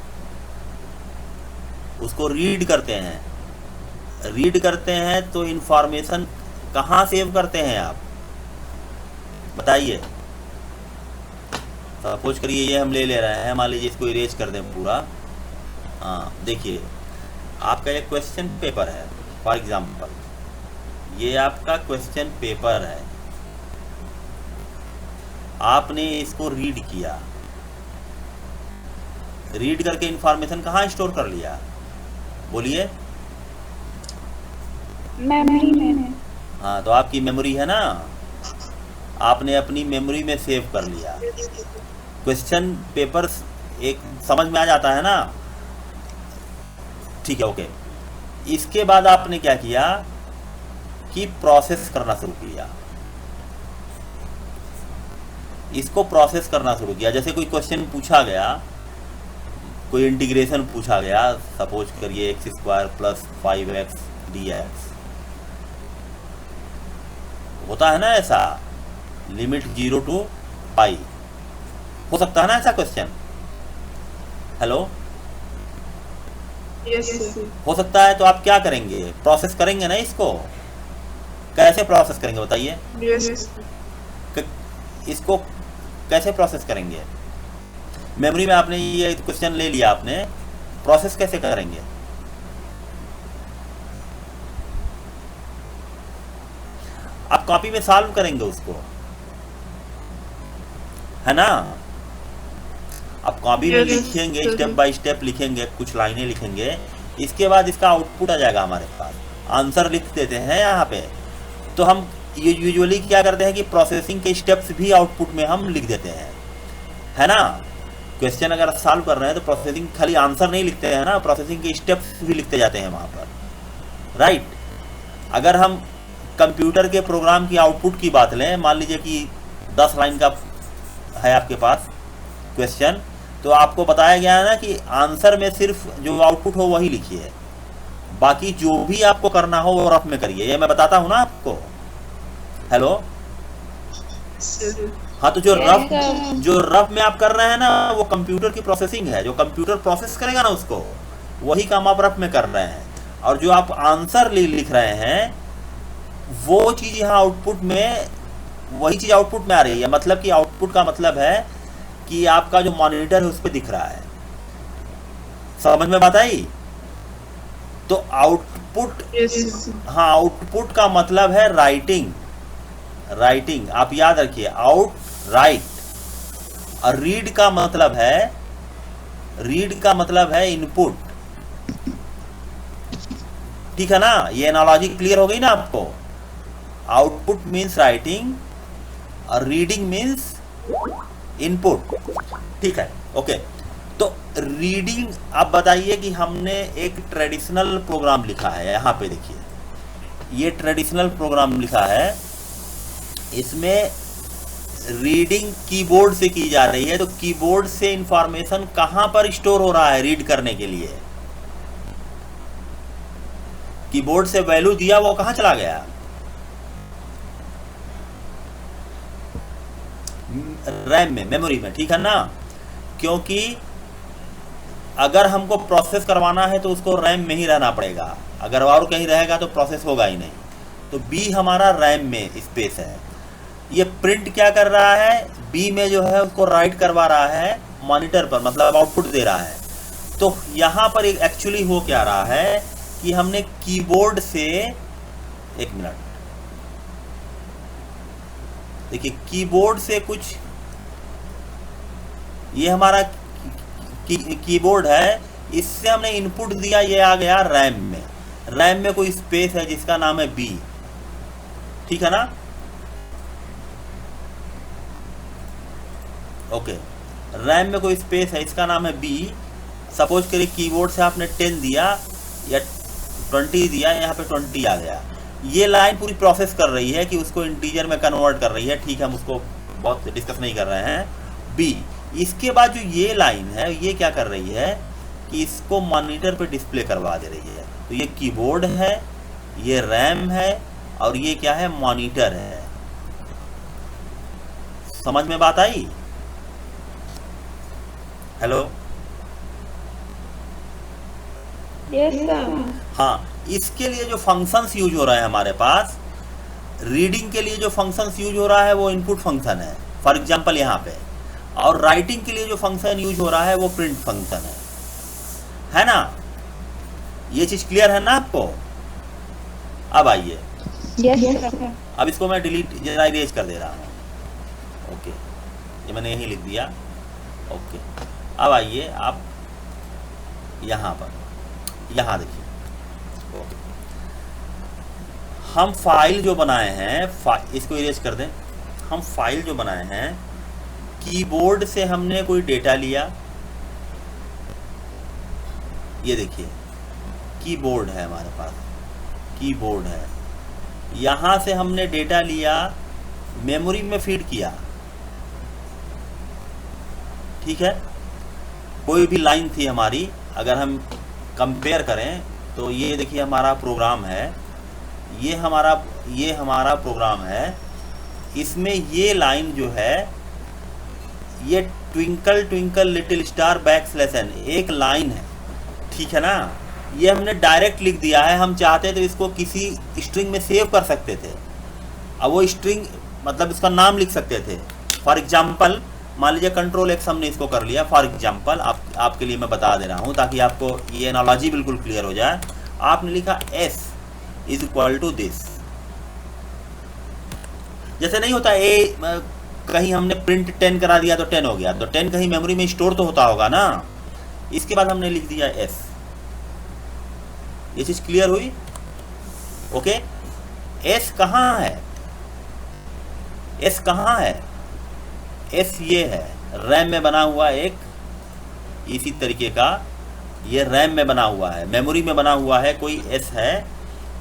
उसको रीड करते हैं। रीड करते हैं तो इंफॉर्मेशन कहाँ सेव करते हैं आप, बताइए। सपोज करिए ये हम ले रहे हैं, मान लीजिए इसको इरेज कर दें पूरा। हाँ देखिए, आपका एक क्वेश्चन पेपर है, फॉर एग्जांपल ये आपका क्वेश्चन पेपर है। आपने इसको रीड किया, रीड करके इंफॉर्मेशन कहाँ स्टोर कर लिया, बोलिए। मेमोरी में। हाँ, तो आपकी मेमोरी है ना, आपने अपनी मेमोरी में सेव कर लिया। क्वेश्चन पेपर एक समझ में आ जाता है ना, ठीक है, ओके। इसके बाद आपने क्या किया कि प्रोसेस करना शुरू किया, इसको प्रोसेस करना शुरू किया। जैसे कोई क्वेश्चन पूछा गया, कोई इंटीग्रेशन पूछा गया, सपोज करिए x² + 5x dx, होता है ना ऐसा, लिमिट 0 to π, हो सकता है ना ऐसा क्वेश्चन। Hello, yes sir. हो सकता है। तो आप क्या करेंगे, प्रोसेस करेंगे ना इसको। कैसे प्रोसेस करेंगे बताइए, यस। इसको कैसे प्रोसेस करेंगे? मेमोरी में आपने ये क्वेश्चन ले लिया, आपने प्रोसेस कैसे करेंगे? आप कॉपी में सॉल्व करेंगे उसको, है ना। आप कॉपी में लिखेंगे, स्टेप बाय स्टेप लिखेंगे, कुछ लाइनें लिखेंगे, इसके बाद इसका आउटपुट आ जाएगा हमारे पास। आंसर लिख देते हैं यहाँ पे। तो हम यूजुअली क्या करते हैं कि प्रोसेसिंग के स्टेप्स भी आउटपुट में हम लिख देते हैं, है ना। क्वेश्चन अगर सॉल्व कर रहे हैं तो प्रोसेसिंग खाली आंसर नहीं लिखते हैं ना, प्रोसेसिंग के स्टेप्स भी लिखते जाते हैं वहाँ पर, राइट। अगर हम कंप्यूटर के प्रोग्राम की आउटपुट की बात लें, मान लीजिए कि 10 लाइन का है आपके पास क्वेश्चन, तो आपको बताया गया है ना कि आंसर में सिर्फ जो आउटपुट हो वही लिखिए, बाकी जो भी आपको करना हो वो रफ में करिए। ये मैं बताता हूँ ना आपको। हेलो, हाँ, तो जो रफ में आप कर रहे हैं ना, वो कंप्यूटर की प्रोसेसिंग है, जो कंप्यूटर प्रोसेस करेगा ना उसको, वही काम आप रफ में कर रहे हैं। और जो आप आंसर लिख रहे हैं वो चीज़ यहाँ आउटपुट में, वही चीज़ आउटपुट में आ रही है। मतलब कि आउटपुट का मतलब है कि आपका जो मॉनिटर है उस पर दिख रहा है। समझ में बात आई? तो आउटपुट, हाँ, आउटपुट का मतलब है राइटिंग। आप याद रखिए, आउट राइट। और रीड का मतलब है रीड का मतलब है इनपुट, ठीक है ना, ये एनालॉजी क्लियर हो गई ना आपको। आउटपुट मीन्स राइटिंग और रीडिंग मीन्स इनपुट, ठीक है, ओके। तो रीडिंग, अब बताइए कि हमने एक ट्रेडिशनल प्रोग्राम लिखा है, यहाँ पे देखिए ये ट्रेडिशनल प्रोग्राम लिखा है, इसमें रीडिंग कीबोर्ड से की जा रही है, तो कीबोर्ड से इंफॉर्मेशन कहाँ पर स्टोर हो रहा है रीड करने के लिए? कीबोर्ड से वैल्यू दिया वो कहाँ चला गया? रैम में, मेमोरी में, ठीक है ना, क्योंकि अगर हमको प्रोसेस करवाना है तो उसको रैम में ही रहना पड़ेगा, अगर और कहीं रहेगा तो प्रोसेस होगा ही नहीं। तो बी हमारा रैम में स्पेस है। ये प्रिंट क्या कर रहा है? बी में जो है उसको राइट करवा रहा है मॉनिटर पर, मतलब आउटपुट दे रहा है। तो यहाँ पर एक एक्चुअली हो क्या रहा है कि हमने कीबोर्ड से, एक मिनट देखिए, कीबोर्ड से कुछ, ये हमारा कीबोर्ड है, इससे हमने इनपुट दिया, ये आ गया रैम में। रैम में कोई स्पेस है जिसका नाम है बी, ठीक है ना, ओके। रैम में कोई स्पेस है, इसका नाम है बी। सपोज करिए कीबोर्ड से आपने 10 दिया या 20 दिया, यहाँ पे 20 आ गया। ये लाइन पूरी प्रोसेस कर रही है कि उसको इंटीजर में कन्वर्ट कर रही है, ठीक है, हम उसको बहुत डिस्कस नहीं कर रहे हैं। बी, इसके बाद जो ये लाइन है ये क्या कर रही है कि इसको मॉनिटर पे डिस्प्ले करवा दे रही है। तो ये कीबोर्ड है, ये रैम है और ये क्या है? मॉनिटर है। समझ में बात आई? Hello, yes sir. हाँ, इसके लिए जो फंक्शंस यूज हो रहा है हमारे पास, रीडिंग के लिए जो फंक्शंस यूज हो रहा है वो इनपुट फंक्शन है, फॉर एग्जांपल यहाँ पे, और राइटिंग के लिए जो फंक्शन यूज हो रहा है वो प्रिंट फंक्शन है ना? ये चीज क्लियर है ना आपको? अब आइए, यस सर। अब इसको मैं डिलीट, जरा इरेज कर दे रहा हूँ, ओके, ये मैंने यही लिख दिया, ओके। अब आइए आप यहाँ पर, यहाँ देखिए, हम फाइल जो बनाए हैं, इसको इरेज कर दें। हम फाइल जो बनाए हैं, कीबोर्ड से हमने कोई डेटा लिया, ये देखिए कीबोर्ड है हमारे पास, कीबोर्ड है, यहाँ से हमने डेटा लिया, मेमोरी में फीड किया, ठीक है। कोई भी लाइन थी हमारी, अगर हम कंपेयर करें तो ये देखिए हमारा प्रोग्राम है, ये हमारा प्रोग्राम है। इसमें ये लाइन जो है, ये twinkle twinkle little star backslash N, एक लाइन है, ठीक है ना। ये हमने डायरेक्ट लिख दिया है, हम चाहते तो इसको किसी स्ट्रिंग में सेव कर सकते थे। अब वो स्ट्रिंग मतलब इसका नाम लिख सकते थे, फॉर एग्जाम्पल मान लीजिए कंट्रोल एक्स हमने इसको कर लिया, फॉर एग्जाम्पल आपके लिए मैं बता दे रहा हूँ ताकि आपको ये एनालॉजी बिल्कुल क्लियर हो जाए। आपने लिखा s is equal to this, जैसे नहीं होता ए, कहीं हमने प्रिंट 10 करा दिया तो 10 हो गया, तो 10 कहीं मेमोरी में स्टोर तो होता होगा ना। इसके बाद हमने लिख दिया s, ये चीज क्लियर हुई? ओके, s कहाँ है? s कहाँ है? s ये है, रैम में बना हुआ एक, इसी तरीके का ये रैम में बना हुआ है, मेमोरी में बना हुआ है, कोई s है,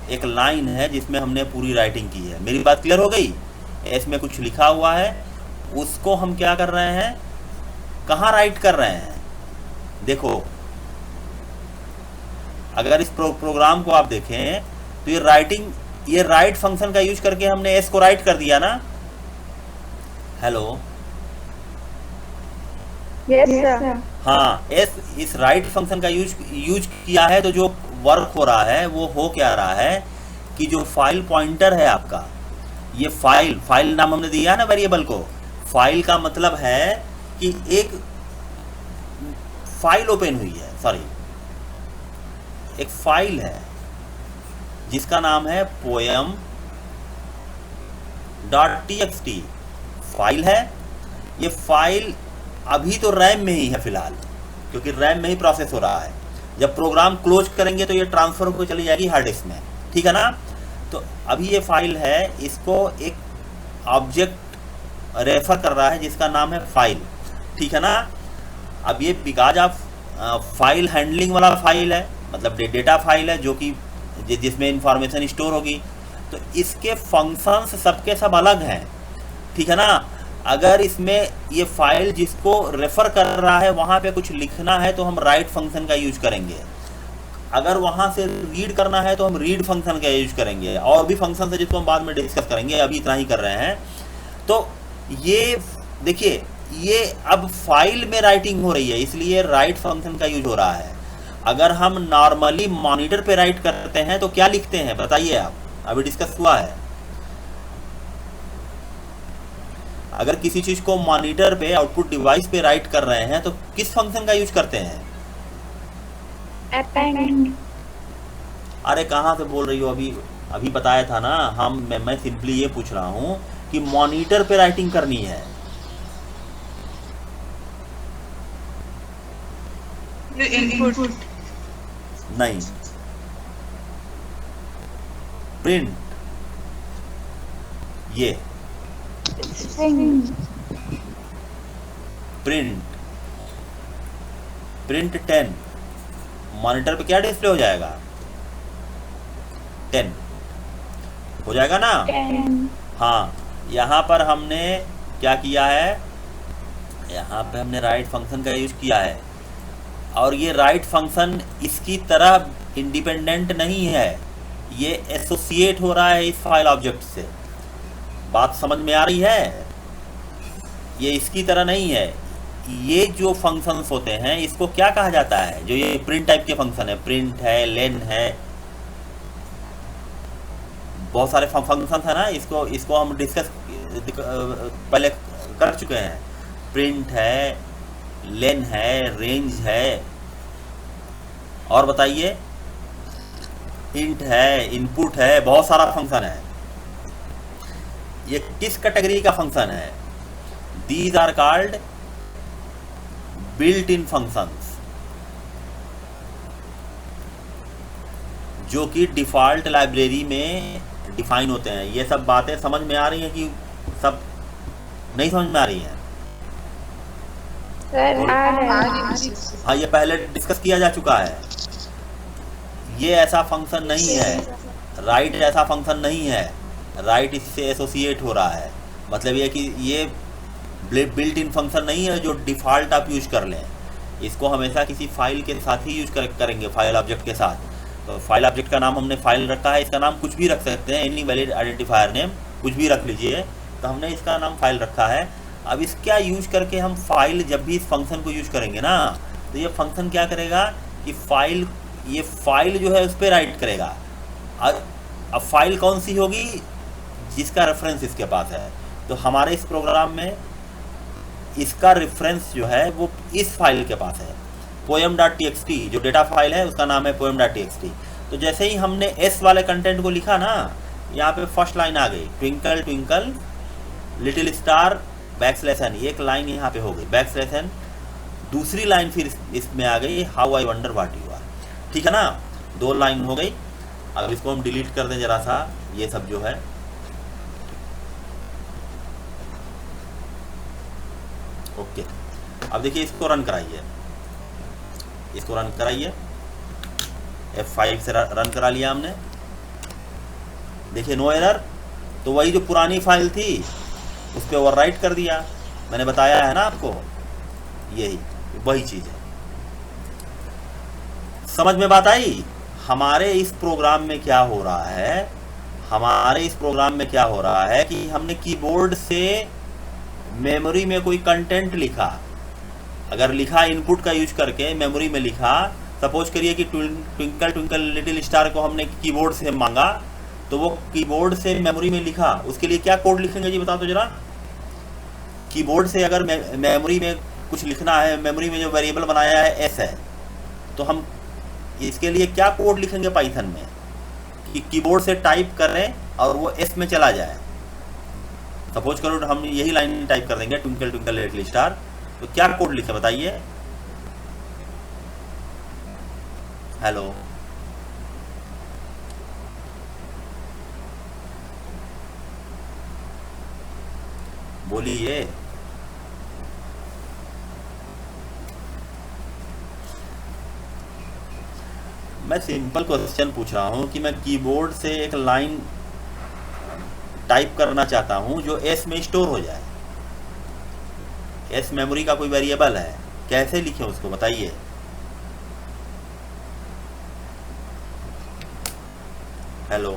एक लाइन है जिसमें हमने पूरी राइटिंग की है। मेरी बात क्लियर हो गई? s में कुछ लिखा हुआ है, उसको हम क्या कर रहे हैं, कहाँ राइट कर रहे हैं? देखो, अगर इस प्रोग्राम को आप देखें तो ये राइटिंग, ये राइट फंक्शन का यूज करके हमने s को राइट कर दिया ना। Hello, yes sir. हाँ, इस राइट फंक्शन का यूज किया है, तो जो वर्क हो रहा है वो हो क्या रहा है कि जो फाइल पॉइंटर है आपका, ये फाइल नाम हमने दिया है ना वेरिएबल को। फाइल का मतलब है कि एक फाइल ओपन हुई है, सॉरी, एक फाइल है जिसका नाम है poem.txt, फाइल है। ये फाइल अभी तो रैम में ही है फिलहाल, क्योंकि रैम में ही प्रोसेस हो रहा है। जब प्रोग्राम क्लोज करेंगे तो ये ट्रांसफ़र होकर चली जाएगी हार्ड डिस्क में, ठीक है ना। तो अभी ये फाइल है, इसको एक ऑब्जेक्ट रेफर कर रहा है जिसका नाम है फाइल, ठीक है ना। अब ये बिकॉज ऑफ फाइल हैंडलिंग वाला फाइल है, मतलब डेटा फाइल है जो कि जिसमें इंफॉर्मेशन स्टोर होगी, तो इसके फंक्शंस सबके सब अलग हैं, ठीक है ना। अगर इसमें ये फाइल जिसको रेफ़र कर रहा है वहाँ पे कुछ लिखना है तो हम राइट फंक्शन का यूज करेंगे, अगर वहाँ से रीड करना है तो हम रीड फंक्शन का यूज करेंगे, और भी फंक्शन है जिसको हम बाद में डिस्कस करेंगे, अभी इतना ही कर रहे हैं। तो ये देखिए, ये अब फाइल में राइटिंग हो रही है, इसलिए राइट फंक्शन का यूज हो रहा है। अगर हम नॉर्मली मॉनिटर पे राइट करते हैं तो क्या लिखते हैं बताइए आप, अभी डिस्कस हुआ है। अगर किसी चीज को मॉनिटर पे आउटपुट डिवाइस पे राइट कर रहे हैं तो किस फंक्शन का यूज करते हैं? append, अरे कहाँ से बोल रही हो, अभी बताया था ना हम। मैं सिंपली ये पूछ रहा हूँ कि मॉनिटर पे राइटिंग करनी है। इनपुट नहीं, प्रिंट, ये string, प्रिंट 10, मॉनिटर पे क्या डिस्प्ले हो जाएगा? 10 हो जाएगा ना। 10, हाँ, यहाँ पर हमने क्या किया है, यहाँ पे हमने राइट फंक्शन का यूज किया है, और ये राइट फंक्शन इसकी तरह इंडिपेंडेंट नहीं है, ये एसोसिएट हो रहा है इस फाइल ऑब्जेक्ट से। बात समझ में आ रही है? ये इसकी तरह नहीं है। ये जो फंक्शंस होते हैं इसको क्या कहा जाता है, जो ये प्रिंट टाइप के फंक्शन है, प्रिंट है, लेन है, बहुत सारे फंक्शंस है ना, इसको हम डिस्कस पहले कर चुके हैं। प्रिंट है, लेन है, रेंज है, और बताइए, इंट है, इनपुट है, बहुत सारा फंक्शन है। ये किस कैटेगरी का फंक्शन है? These are called built in functions, जो कि डिफ़ॉल्ट लाइब्रेरी में डिफाइन होते हैं। ये सब बातें समझ में आ रही हैं कि सब नहीं समझ में आ रही हैं? sir, हाँ, ये पहले डिस्कस किया जा चुका है। ये ऐसा फंक्शन नहीं है, राइट ऐसा फंक्शन नहीं है, राइट इससे एसोसिएट हो रहा है। मतलब ये कि ये बिल्ट इन फंक्शन नहीं है जो डिफ़ॉल्ट आप यूज कर लें, इसको हमेशा किसी फाइल के साथ ही यूज करेंगे, फाइल ऑब्जेक्ट के साथ। तो फाइल ऑब्जेक्ट का नाम हमने फाइल रखा है, इसका नाम कुछ भी रख सकते हैं, एनी वैलिड आइडेंटिफायर नेम कुछ भी रख लीजिए, तो हमने इसका नाम फाइल रखा है। अब इसका यूज करके हम फाइल, जब भी इस फंक्शन को यूज करेंगे ना, तो ये फंक्शन क्या करेगा कि ये फाइल जो है उस पर राइट करेगा। अब फाइल कौन सी होगी? जिसका रेफरेंस इसके पास है। तो हमारे इस प्रोग्राम में इसका रेफरेंस जो है वो इस फाइल के पास है, poem.txt, जो डेटा फाइल है उसका नाम है poem.txt। तो जैसे ही हमने एस वाले कंटेंट को लिखा ना, यहाँ पे फर्स्ट लाइन आ गई, twinkle twinkle little star backslash n, एक लाइन यहाँ पे हो गई बैकस्लैश n, दूसरी लाइन फिर इसमें आ गई how I wonder what you are, ठीक है ना, 2 लाइन हो गई। अब इसको हम डिलीट कर दें जरा सा, ये सब जो है। ओके, अब देखिए इसको रन कराइए, इसको रन कराइए, F5 से रन करा लिया हमने। देखिए नो एरर, तो वही जो पुरानी फाइल थी उस पर ओवरराइट कर दिया, मैंने बताया है ना आपको, यही वही चीज़ है। समझ में बात आई? हमारे इस प्रोग्राम में क्या हो रहा है, हमारे इस प्रोग्राम में क्या हो रहा है कि हमने कीबोर्ड से मेमोरी में कोई कंटेंट लिखा, अगर लिखा इनपुट का यूज करके मेमोरी में लिखा, सपोज करिए कि ट्विंकल ट्विंकल लिटिल स्टार को हमने कीबोर्ड से मांगा, तो वो कीबोर्ड से मेमोरी में लिखा, उसके लिए क्या कोड लिखेंगे जी बताओ तो जरा। कीबोर्ड से अगर मेमोरी में कुछ लिखना है, मेमोरी में जो वेरिएबल बनाया है एस है, तो हम इसके लिए क्या कोड लिखेंगे पाइथन में कि कीबोर्ड से टाइप करें और वो एस में चला जाए। सपोज करो हम यही लाइन टाइप कर देंगे ट्विंकल ट्विंकल लिटिल स्टार, तो क्या कोड लिखे बताइए? हेलो, बोलिए। मैं सिंपल क्वेश्चन पूछ रहा हूँ कि मैं कीबोर्ड से एक लाइन टाइप करना चाहता हूँ जो एस में स्टोर हो जाए। एस मेमोरी का कोई वेरिएबल है, कैसे लिखें उसको बताइए। Hello,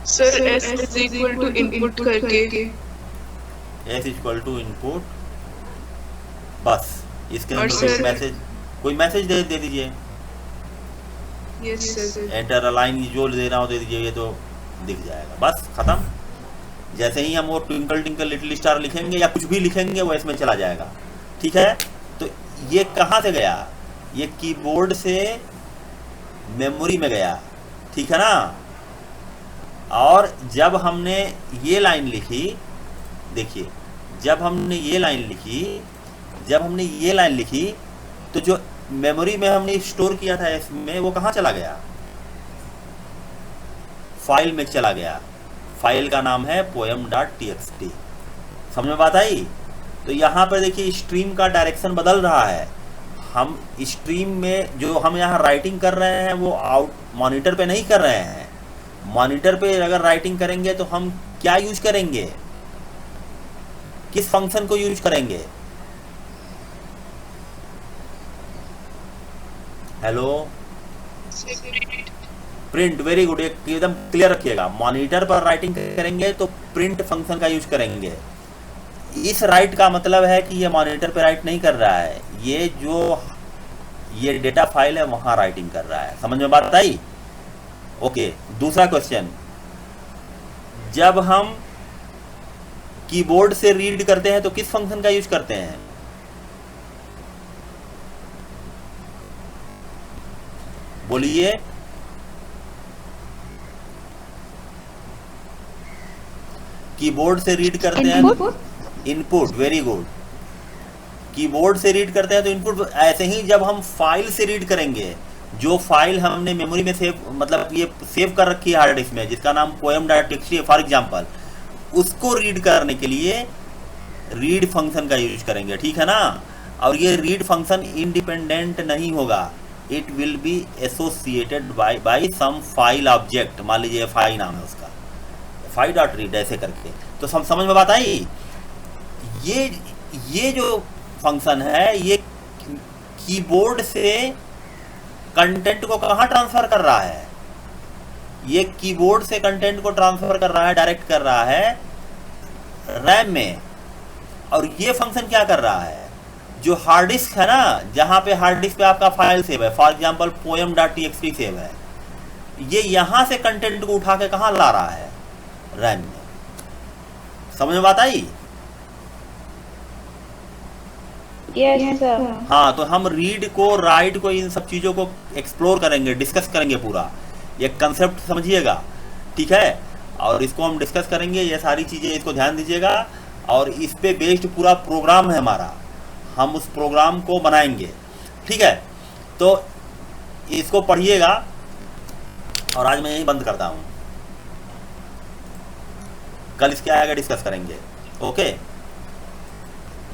Sir, S is equal to input करके एस इक्वल टू इनपुट, बस इसके और अंदर sir- कोई मैसेज दे दीजिए। yes sir एंटर अलाइन जो देना हो दे दीजिए, ये तो दिख जाएगा, बस खत्म। जैसे ही हम वो ट्विंकल ट्विंकल लिटिल स्टार लिखेंगे या कुछ भी लिखेंगे वो इसमें चला जाएगा। ठीक है, तो ये कहाँ से गया, ये कीबोर्ड से मेमोरी में गया। ठीक है ना। और जब हमने ये लाइन लिखी, देखिए जब हमने ये लाइन लिखी तो जो मेमोरी में हमने स्टोर किया था इसमें, वो कहाँ चला गया, फाइल में चला गया। फाइल का नाम है poem.txt। समझ में बात आई। तो यहाँ पर देखिए स्ट्रीम का डायरेक्शन बदल रहा है। हम स्ट्रीम में जो हम यहाँ राइटिंग कर रहे हैं वो आउट मॉनिटर पे नहीं कर रहे हैं। मॉनिटर पे अगर राइटिंग करेंगे तो हम क्या यूज करेंगे, किस फंक्शन को यूज करेंगे। हेलो, प्रिंट, वेरी गुड, एकदम क्लियर रखिएगा। मॉनिटर पर राइटिंग करेंगे तो प्रिंट फंक्शन का यूज करेंगे। इस राइट का मतलब है कि ये मॉनिटर पे राइट नहीं कर रहा है, ये डेटा फाइल है वहां राइटिंग कर रहा है। समझ में बात आई। ओके, दूसरा क्वेश्चन, जब हम कीबोर्ड से रीड करते हैं तो किस फंक्शन का यूज करते हैं। बोलिए। कीबोर्ड से रीड करते हैं इनपुट, वेरी गुड। कीबोर्ड से रीड करते हैं तो इनपुट। ऐसे ही जब हम फाइल से रीड करेंगे, जो फाइल हमने मेमोरी में सेव, मतलब ये सेव कर रखी है हार्ड डिस्क में, जिसका नाम poem.txt है फॉर एग्जांपल, उसको रीड करने के लिए रीड फंक्शन का यूज करेंगे। ठीक है ना। और ये रीड फंक्शन इंडिपेंडेंट नहीं होगा, it will be associated by some file object. मान लीजिए फाइल नाम है उसका, फाइल.रीड, ऐसे करके। तो समझ में बात आई। ये जो फंक्शन है ये कीबोर्ड से कंटेंट को कहाँ ट्रांसफर कर रहा है, ये कीबोर्ड से कंटेंट को ट्रांसफर कर रहा है, डायरेक्ट कर रहा है रैम में। और ये फंक्शन क्या कर रहा है, जो हार्ड डिस्क है ना, जहां पे हार्ड डिस्क पे आपका फाइल सेव है, फॉर एग्जांपल poem.txt सेव है, ये यहां से कंटेंट को उठा के कहां ला रहा है, रैम में। समझ में बात आई। Yes, sir. हाँ, तो हम रीड को, राइट को, इन सब चीज़ों को एक्सप्लोर करेंगे, डिस्कस करेंगे पूरा। ये कंसेप्ट समझिएगा, ठीक है। और इसको हम डिस्कस करेंगे, ये सारी चीज़ें, इसको ध्यान दीजिएगा। और इस पे बेस्ड पूरा प्रोग्राम है हमारा, हम उस प्रोग्राम को बनाएंगे। ठीक है, तो इसको पढ़िएगा। और आज मैं यही बंद करता हूँ, कल इसके आगे डिस्कस करेंगे। ओके।